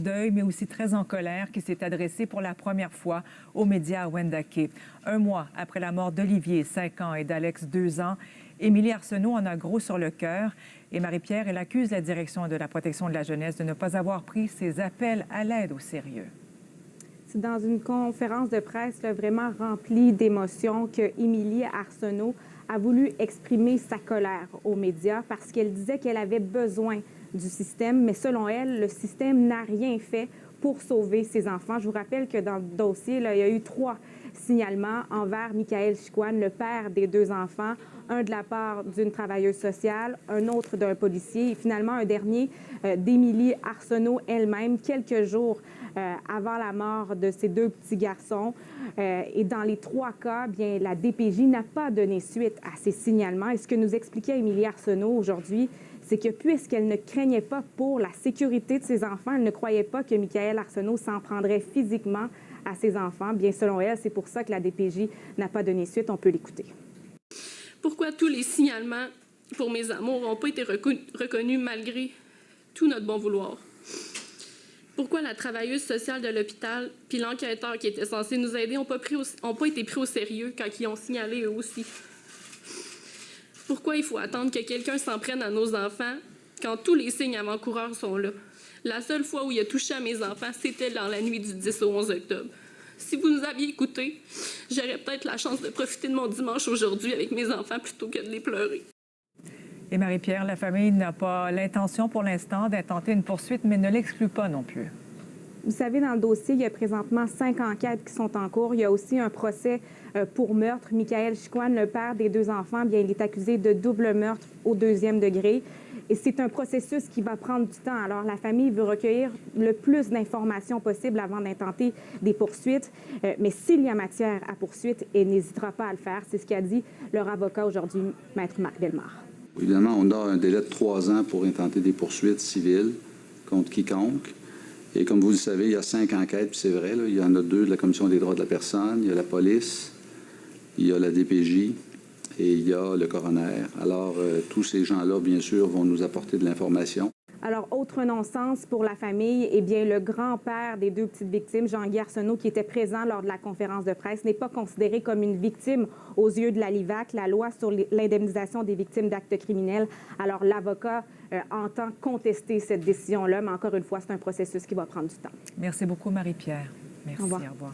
Deuil, mais aussi très en colère, qui s'est adressé pour la première fois aux médias à Wendake. Un mois après la mort d'Olivier, 5 ans, et d'Alex, 2 ans, Émilie Arsenault en a gros sur le cœur. Et Marie-Pierre, elle accuse la direction de la protection de la jeunesse de ne pas avoir pris ses appels à l'aide au sérieux. C'est dans une conférence de presse là, vraiment remplie d'émotions que Émilie Arsenault a voulu exprimer sa colère aux médias parce qu'elle disait qu'elle avait besoin du système, mais selon elle, le système n'a rien fait pour sauver ses enfants. Je vous rappelle que dans le dossier, là, il y a eu 3 signalements envers Michael Chicoine, le père des 2 enfants, un de la part d'une travailleuse sociale, un autre d'un policier et finalement un dernier d'Émilie Arsenault elle-même, quelques jours avant la mort de ces 2 petits garçons. Et dans les 3 cas, bien, la DPJ n'a pas donné suite à ces signalements. Et ce que nous expliquait Émilie Arsenault aujourd'hui, c'est que puisqu'elle ne craignait pas pour la sécurité de ses enfants, elle ne croyait pas que Michael Arsenault s'en prendrait physiquement à ses enfants. Bien, selon elle, c'est pour ça que la DPJ n'a pas donné suite. On peut l'écouter. Pourquoi tous les signalements pour mes amours n'ont pas été reconnus malgré tout notre bon vouloir? Pourquoi la travailleuse sociale de l'hôpital puis l'enquêteur qui était censé nous aider n'ont pas été pris au sérieux quand ils ont signalé eux aussi? Pourquoi il faut attendre que quelqu'un s'en prenne à nos enfants quand tous les signes avant-coureurs sont là? La seule fois où il a touché à mes enfants, c'était dans la nuit du 10 au 11 octobre. Si vous nous aviez écoutés, j'aurais peut-être la chance de profiter de mon dimanche aujourd'hui avec mes enfants plutôt que de les pleurer. Et Marie-Pierre, la famille n'a pas l'intention pour l'instant d'intenter une poursuite, mais ne l'exclut pas non plus. Vous savez, dans le dossier, il y a présentement 5 enquêtes qui sont en cours. Il y a aussi un procès pour meurtre. Michael Chicoine, le père des 2 enfants, bien, il est accusé de double meurtre au 2e degré. Et c'est un processus qui va prendre du temps. Alors, la famille veut recueillir le plus d'informations possible avant d'intenter des poursuites. Mais s'il y a matière à poursuite, elle n'hésitera pas à le faire. C'est ce qu'a dit leur avocat aujourd'hui, Maître Marc Bellemare. Évidemment, on a un délai de 3 ans pour intenter des poursuites civiles contre quiconque. Et comme vous le savez, il y a 5 enquêtes, puis c'est vrai, là, il y en a 2 de la Commission des droits de la personne, il y a la police, il y a la DPJ et il y a le coroner. Alors, tous ces gens-là, bien sûr, vont nous apporter de l'information. Alors, autre non-sens pour la famille, eh bien, le grand-père des 2 petites victimes, Jean-Guy Arsenault, qui était présent lors de la conférence de presse, n'est pas considéré comme une victime aux yeux de la LIVAC, la loi sur l'indemnisation des victimes d'actes criminels. Alors, l'avocat entend contester cette décision-là, mais encore une fois, c'est un processus qui va prendre du temps. Merci beaucoup, Marie-Pierre. Merci, au revoir. Au revoir.